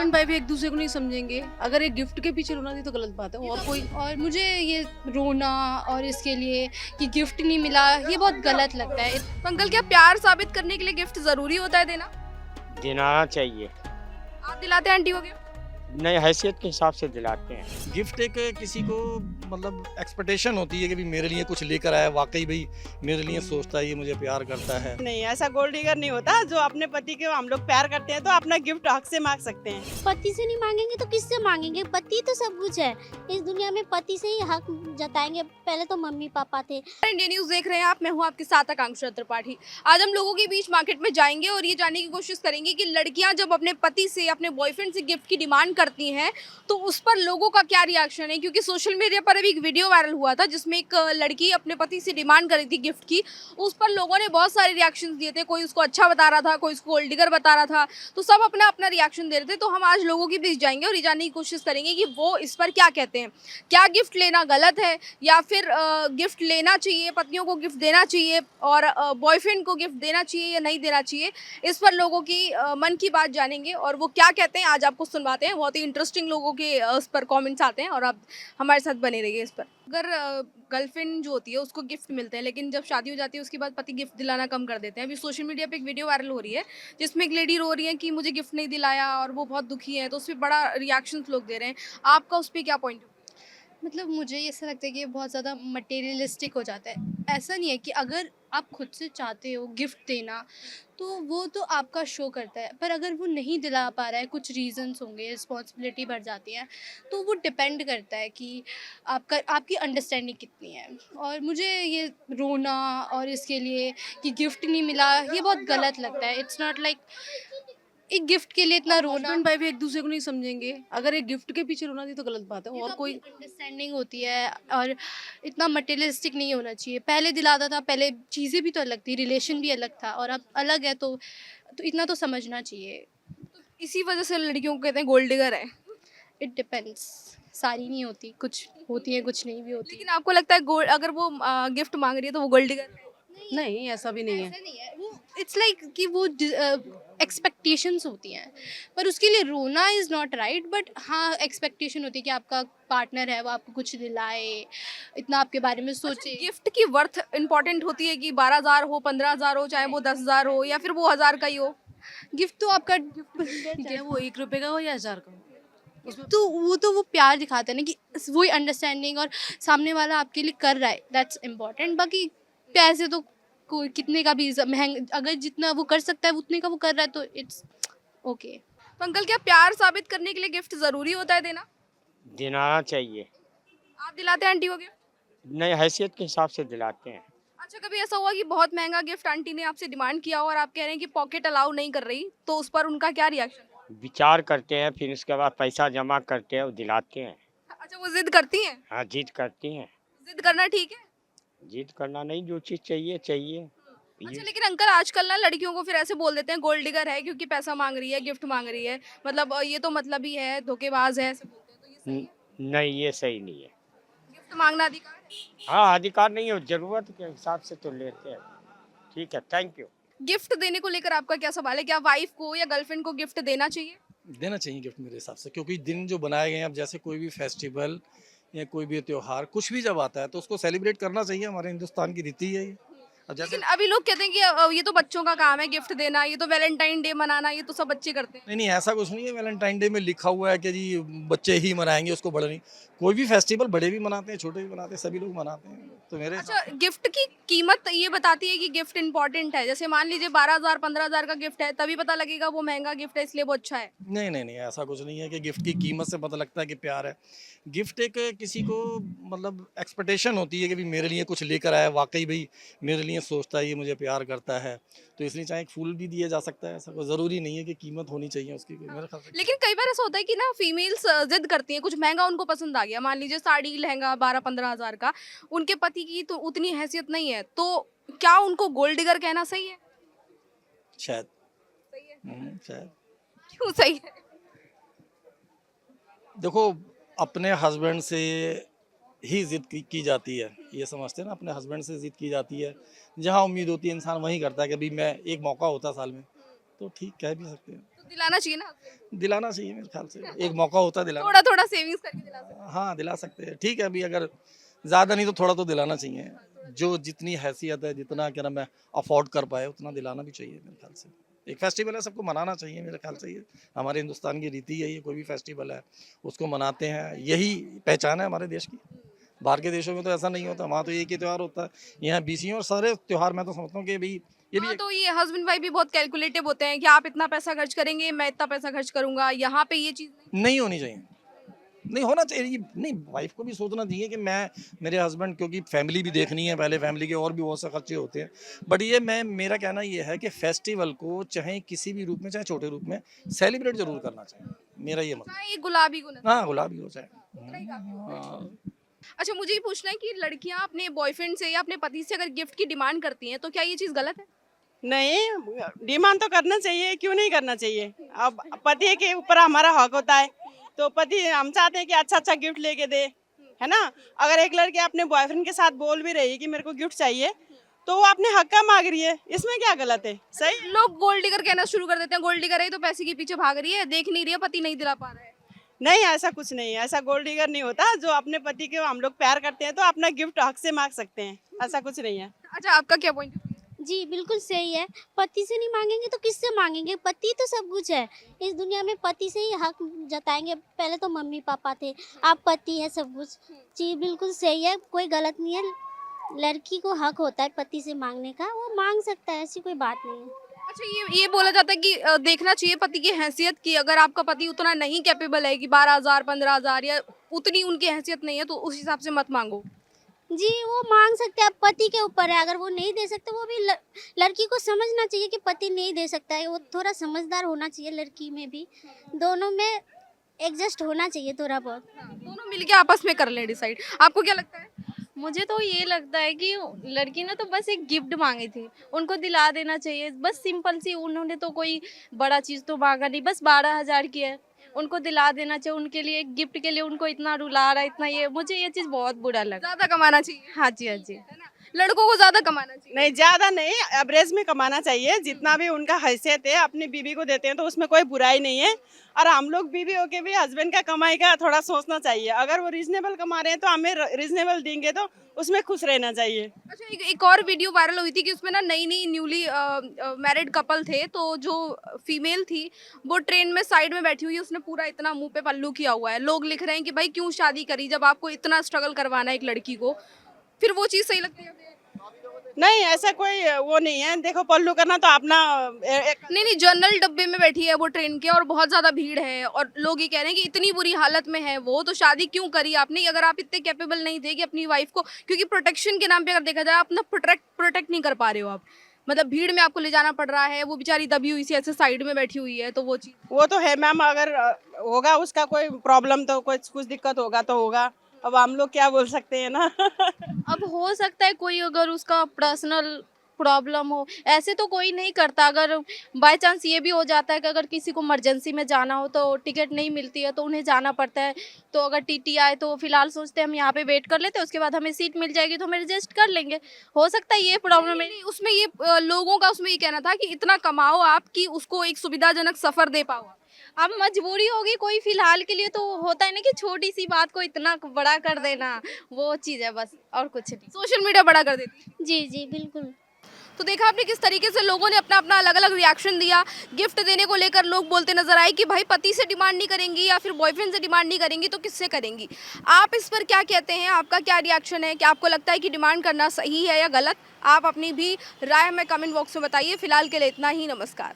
Husband wife एक दूसरे को नहीं समझेंगे, अगर एक गिफ्ट के पीछे रोना नहीं तो गलत बात है। और कोई और मुझे ये रोना और इसके लिए कि गिफ्ट नहीं मिला ये बहुत गलत लगता है। तो अंकल क्या प्यार साबित करने के लिए गिफ्ट जरूरी होता है देना? दिलाना चाहिए। आप दिलाते हैं आंटी को गिफ्ट? नए हैसियत के हिसाब से दिलाते हैं। गिफ्ट एक किसी को मतलब एक्सपेक्टेशन होती है कि भाई मेरे लिए कुछ लेकर आया, वाकई भाई मेरे लिए सोचता है, ये मुझे प्यार करता है। नहीं, ऐसा गोल्ड डिगर नहीं होता। जो अपने पति को हम लोग प्यार करते हैं तो अपना गिफ्ट हक से मांग सकते हैं। पति से नहीं मांगेंगे तो किससे मांगेंगे? पति तो सब कुछ है इस दुनिया में, पति से ही हक जताएंगे। पहले तो मम्मी पापा थे। इंडिया न्यूज देख रहे हैं आप, मैं हूं आपके साथ आकांक्षा त्रिपाठी। आज हम लोगों के बीच मार्केट में जाएंगे और ये जानने की कोशिश करेंगे कि लड़कियां जब अपने पति से, अपने बॉयफ्रेंड से गिफ्ट की डिमांड करती हैं तो उस पर लोगों का क्या रिएक्शन है। क्योंकि सोशल मीडिया पर अभी एक वीडियो वायरल हुआ था जिसमें एक लड़की अपने पति से डिमांड कर रही थी गिफ्ट की। उस पर लोगों ने बहुत सारे रिएक्शन दिए थे, कोई उसको अच्छा बता रहा था, कोई उसको गोल्ड डिगर बता रहा था, तो सब अपना अपना रिएक्शन दे रहे थे। तो हम आज लोगों के बीच जाएंगे और ये जानने की कोशिश करेंगे कि वो इस पर क्या कहते हैं। क्या गिफ्ट लेना गलत है या फिर गिफ्ट लेना चाहिए, पत्नियों को गिफ्ट देना चाहिए और बॉयफ्रेंड को गिफ्ट देना चाहिए या नहीं देना चाहिए। इस पर लोगों की मन की बात जानेंगे और वो क्या कहते हैं आज आपको सुनवाते हैं। बहुत ही इंटरेस्टिंग लोगों के उस पर कमेंट्स आते हैं और आप हमारे साथ बने रहिए इस पर। अगर गर्लफ्रेंड जो होती है उसको गिफ्ट मिलते हैं, लेकिन जब शादी हो जाती है उसके बाद पति गिफ्ट दिलाना कम कर देते हैं। अभी सोशल मीडिया पे एक वीडियो वायरल हो रही है जिसमें एक लेडी रो रही है कि मुझे गिफ्ट नहीं दिलाया और वो बहुत दुखी है, तो उस पर बड़ा रिएक्शन लोग दे रहे हैं। आपका उस पर क्या पॉइंट? मतलब मुझे ऐसा लगता है कि ये बहुत ज़्यादा मटेरियलिस्टिक हो जाता है। ऐसा नहीं है कि अगर आप खुद से चाहते हो गिफ्ट देना तो वो तो आपका शो करता है, पर अगर वो नहीं दिला पा रहा है, कुछ रीजंस होंगे, रिस्पॉन्सिबिलिटी बढ़ जाती है, तो वो डिपेंड करता है कि आपकी अंडरस्टैंडिंग कितनी है। और मुझे ये रोना और इसके लिए कि गिफ्ट नहीं मिला ये बहुत गलत लगता है। इट्स नॉट लाइक एक गिफ्ट के लिए इतना रोना। हस्बैंड वाइफ एक दूसरे को नहीं समझेंगे, अगर एक गिफ्ट के पीछे रोना नहीं तो गलत बात है। और कोई अंडरस्टैंडिंग होती है और इतना मटेरियलिस्टिक नहीं होना चाहिए। पहले दिलाता था, पहले चीज़ें भी तो अलग थी, रिलेशन भी अलग था, और अब अलग है तो इतना तो समझना चाहिए। इसी वजह से लड़कियों को कहते हैं गोल्ड डिगर है। इट डिपेंड्स, सारी नहीं होती, कुछ होती है कुछ नहीं भी होती। लेकिन आपको लगता है गोल्ड, अगर वो गिफ्ट मांग रही है तो वो गोल्ड डिगर? नहीं, ऐसा भी नहीं है। ऐसा नहीं है, वो इट्स लाइक कि वो एक्सपेक्टेशंस होती हैं, पर उसके लिए रोना इज़ नॉट राइट। बट हाँ, एक्सपेक्टेशन होती है कि आपका पार्टनर है वो आपको कुछ दिलाए, इतना आपके बारे में सोचे। गिफ्ट की वर्थ इंपॉर्टेंट होती है कि 12,000 हो, 15,000 हो, चाहे वो 10,000 हो या फिर वो 1,000 का ही हो। गिफ्ट तो आपका चाहे वो 1 रुपये का हो या 1000 का हो, उसमें तो वो प्यार दिखाता है ना, कि वही अंडरस्टैंडिंग और सामने वाला आपके लिए कर रहा है, दैट्स इम्पॉर्टेंट। बाकी पैसे तो कोई कितने का भी महंगा, अगर जितना वो कर सकता है उतने का वो कर रहा है तो इट्स ओके। तो अंकल क्या प्यार साबित करने के लिए गिफ्ट जरूरी होता है देना? दिलाना चाहिए। आप दिलाते हैं आंटी को गिफ्ट? नए हैसियत के हिसाब से दिलाते हैं। अच्छा, कभी ऐसा हुआ कि बहुत महंगा गिफ्ट आंटी ने आपसे डिमांड किया और आप कह रहे हैं कि पॉकेट अलाउ नहीं कर रही, तो उस पर उनका क्या रिएक्शन? विचार करते हैं, फिर उसके बाद पैसा जमा करते हैं और दिलाते हैं। अच्छा, वो जिद करती हैं? हाँ, जिद करती हैं। जिद करना ठीक है? जिद करना नहीं, जो चीज़ चाहिए चाहिए। अच्छा, ये लेकिन अंकल आजकल ना लड़कियों को फिर ऐसे बोल देते हैं गोल्ड डिगर है क्योंकि पैसा मांग रही है, गिफ्ट मांग रही है, मतलब ये तो मतलब ही है, धोखेबाज है, ऐसे बोलते हैं। तो ये सही है? नहीं, ये सही नहीं है। गिफ्ट मांगना अधिकार है? हाँ, अधिकार नहीं है, ज़रूरत के हिसाब से तो लेते हैं। ठीक है, थैंक यू। गिफ्ट देने को लेकर आपका क्या सवाल है? क्या वाइफ को या गर्लफ्रेंड को गिफ्ट देना चाहिए? देना चाहिए गिफ्ट मेरे हिसाब से, क्योंकि दिन जो बनाए गए हैं, अब जैसे कोई भी फेस्टिवल या कोई भी त्योहार कुछ भी जब आता है तो उसको सेलिब्रेट करना चाहिए। हमारे हिंदुस्तान की रीति है ये। अब जैसे लेकिन अभी लोग कहते हैं कि ये तो बच्चों का काम है गिफ्ट देना, ये तो वैलेंटाइन डे मनाना, ये तो सब बच्चे करते हैं। नहीं नहीं, ऐसा कुछ नहीं है। वैलेंटाइन डे में लिखा हुआ है कि जी बच्चे ही मनाएंगे, उसको बड़े नहीं। कोई भी फेस्टिवल बड़े भी मनाते हैं, छोटे भी मनाते हैं, सभी लोग मनाते हैं। तो मेरे अच्छा, गिफ्ट की कीमत ये बताती है कि गिफ्ट इंपॉर्टेंट है। जैसे मान लीजिए 12,000 15,000 का गिफ्ट है, तभी पता लगेगा वो महंगा गिफ्ट है इसलिए वो अच्छा है। नहीं नहीं नहीं, ऐसा कुछ नहीं है कि गिफ्ट की कीमत से पता लगता है कि प्यार है। गिफ्ट एक किसी को मतलब एक्सपेक्टेशन होती है कि भाई मेरे लिए कुछ लेकर आया, वाकई भाई मेरे लिए सोचता है, ये मुझे प्यार करता है। तो इसलिए चाहे एक फूल भी दिया जा सकता है, ऐसा कोई ज़रूरी नहीं है कि कीमत होनी चाहिए उसकी, मेरे ख्याल से। लेकिन कई बार ऐसा होता है कि ना फीमेल्स जिद करती हैं, कुछ महंगा उनको पसंद आ गया, मान लीजिए साड़ी लहंगा 12-15,000 का, उनके पति की तो उतनी हैसियत नहीं है, तो क्या उनको गोल्ड डिगर कहना सही है? शायद। सही है? शायद। क्यों सही है? देखो, अपने हस्बैंड से ही जिद की जाती है, ये समझते हैं ना, अपने हस्बैंड से जिद की जाती है। जहाँ उम्मीद होती है इंसान वहीं करता है कि भाई मैं, एक मौका होता है साल में, तो ठीक कह भी सकते हैं। तो दिलाना चाहिए ना husband दिलाना चाहिए मेरे ख्याल से, एक मौका होता है को। दिलाना। थोड़ा थोड़ा सेविंग्स करके दिला सकते हैं। हाँ दिला सकते हैं, ठीक है, अभी अगर ज़्यादा नहीं तो थोड़ा तो दिलाना चाहिए, जो जितनी हैसियत है, जितना क्या नाम है अफोर्ड कर पाए उतना दिलाना भी चाहिए मेरे ख्याल से। एक फेस्टिवल है, सबको मनाना चाहिए मेरे ख्याल से, ये हमारे हिंदुस्तान की रीति है, ये कोई भी फेस्टिवल है उसको मनाते हैं, यही पहचान है हमारे देश की। बाहर के देशों में तो ऐसा नहीं होता, वहाँ तो एक ही त्यौहार होता है, यहाँ बीसी और सारे त्यौहार मैं तो समझता हूँ कि भाई ये भी हाँ, एक तो ये हस्बैंड वाइफ भी बहुत कैलकुलेटिव होते हैं कि आप इतना पैसा खर्च करेंगे, मैं इतना पैसा खर्च करूंगा। यहाँ पे ये चीज नहीं। नहीं होनी चाहिए, नहीं होना चाहिए, नहीं वाइफ को भी सोचना चाहिए कि मैं मेरे हस्बैंड, क्योंकि फैमिली भी देखनी है, पहले फैमिली के और भी बहुत से खर्चे होते हैं, बट ये मेरा कहना ये है कि फेस्टिवल को चाहे किसी भी रूप में, चाहे छोटे रूप में सेलिब्रेट जरूर करना चाहिए, मेरा ये मतलब। चाहे ये गुलाबी गुल। हाँ गुलाबी हो जाए। हाँ। अच्छा, मुझे ये पूछना है कि लड़कियां अपने बॉयफ्रेंड से या अपने पति से अगर गिफ्ट की डिमांड करती हैं तो क्या ये चीज गलत है? नहीं, डिमांड तो करना चाहिए, क्यों नहीं करना चाहिए। अब पति के ऊपर हमारा हक होता है, तो पति हम चाहते हैं कि अच्छा अच्छा गिफ्ट लेके दे, है ना। अगर एक लड़की अपने बॉयफ्रेंड के साथ बोल भी रही है कि मेरे को गिफ्ट चाहिए, तो वो अपने हक का मांग रही है, इसमें क्या गलत है? सही। लोग गोल्ड डिगर कहना शुरू कर देते हैं, गोल्ड डिगर है तो पैसे के पीछे भाग रही है, देख नहीं रही है, पति नहीं दिला पा रहा है। नहीं, ऐसा कुछ नहीं है, ऐसा गोल्ड डिगर नहीं होता। जो अपने पति के हम लोग प्यार करते हैं तो अपना गिफ्ट हक से मांग सकते हैं, ऐसा कुछ नहीं है। अच्छा, आपका क्या पॉइंट है? जी बिल्कुल सही है। पति से नहीं मांगेंगे तो किससे मांगेंगे? पति तो सब कुछ है इस दुनिया में, पति से ही हक जताएंगे। पहले तो मम्मी पापा थे, अब पति है सब कुछ। जी बिल्कुल सही है, कोई गलत नहीं है। लड़की को हक होता है पति से मांगने का, वो मांग सकता है, ऐसी कोई बात नहीं है। अच्छा, ये बोला जाता है कि देखना चाहिए पति की हैसियत की। अगर आपका पति उतना नहीं कैपेबल है कि 12,000 15,000 या उतनी उनकी हैसियत नहीं है तो उस हिसाब से मत मांगो। जी वो मांग सकते हैं, अब पति के ऊपर है। अगर वो नहीं दे सकते, वो भी लड़की को समझना चाहिए कि पति नहीं दे सकता है। वो थोड़ा समझदार होना चाहिए, लड़की में भी, दोनों में एडजस्ट होना चाहिए थोड़ा बहुत। दोनों मिलके आपस में कर लें डिसाइड। आपको क्या लगता है? मुझे तो ये लगता है कि लड़की ने तो बस एक गिफ्ट मांगी थी, उनको दिला देना चाहिए, बस सिंपल सी। उन्होंने तो कोई बड़ा चीज़ तो मांगा नहीं, बस 12,000 की है, उनको दिला देना चाहिए। उनके लिए गिफ्ट के लिए उनको इतना रुला रहा है, इतना ये, मुझे ये चीज़ बहुत बुरा लगा। ज्यादा कमाना चाहिए, हाँ जी, हाँ जी। है ना? लड़कों को ज्यादा कमाना चाहिए। नहीं, ज्यादा नहीं, एवरेज में कमाना चाहिए। जितना भी उनका हैसियत है अपनी बीवी को देते हैं तो उसमें कोई बुराई नहीं है। और हम लोग बीवी होके भी हस्बैंड का कमाई का थोड़ा सोचना चाहिए। अगर वो रीजनेबल कमा रहे हैं तो हमें रीजनेबल देंगे, तो उसमें खुश रहना चाहिए। अच्छा, एक और वीडियो वायरल हुई थी कि उसमें ना नई न्यूली मैरिड कपल थे, तो जो फीमेल थी वो ट्रेन में साइड में बैठी हुई है, उसने पूरा इतना मुंह पे पल्लू किया हुआ है। लोग लिख रहे हैं कि भाई क्यों शादी करी जब आपको इतना स्ट्रगल करवाना है एक लड़की को। फिर वो चीज़ सही लगती है? नहीं, ऐसा कोई वो नहीं है। देखो, पल्लू करना तो अपना नहीं, जनरल डब्बे में बैठी है वो ट्रेन के, और बहुत ज्यादा भीड़ है, और लोग ये कह रहे हैं कि इतनी बुरी हालत में है वो, तो शादी क्यों करी आपने? अगर आप इतने कैपेबल नहीं थे कि अपनी वाइफ को, क्योंकि प्रोटेक्शन के नाम पे अगर देखा जाए अपना प्रोटेक्ट नहीं कर पा रहे हो आप, मतलब भीड़ में आपको ले जाना पड़ रहा है, वो बेचारी दबी हुई सी ऐसे साइड में बैठी हुई है, तो वो चीज। वो तो है मैम। अगर होगा उसका कोई प्रॉब्लम तो कुछ दिक्कत होगा तो होगा। अब हम लोग क्या बोल सकते हैं ना। अब हो सकता है कोई अगर उसका पर्सनल प्रॉब्लम हो, ऐसे तो कोई नहीं करता। अगर बाय चांस ये भी हो जाता है कि अगर किसी को इमरजेंसी में जाना हो तो टिकट नहीं मिलती है तो उन्हें जाना पड़ता है, तो अगर टीटी आए तो फिलहाल सोचते हैं हम यहाँ पे वेट कर लेते हैं, उसके बाद हमें सीट मिल जाएगी तो हम एडजस्ट कर लेंगे। हो सकता है ये प्रॉब्लम है। नहीं, उसमें ये लोगों का उसमें ये कहना था कि इतना कमाओ आप कि उसको एक सुविधाजनक सफर दे पाओ। अब मजबूरी होगी कोई, फिलहाल के लिए तो होता है ना कि छोटी सी बात को इतना बड़ा कर देना, वो चीज़ है बस, और कुछ नहीं। सोशल मीडिया बड़ा कर देती है। जी जी बिल्कुल। तो देखा आपने किस तरीके से लोगों ने अपना अपना अलग अलग रिएक्शन दिया। गिफ्ट देने को लेकर लोग बोलते नजर आए कि भाई पति से डिमांड नहीं करेंगी या फिर बॉयफ्रेंड से डिमांड नहीं करेंगी तो किससे करेंगी? आप इस पर क्या कहते हैं? आपका क्या रिएक्शन है? क्या आपको लगता है कि डिमांड करना सही है या गलत? आप अपनी भी राय हमें कमेंट बॉक्स में बताइए। फिलहाल के लिए इतना ही, नमस्कार।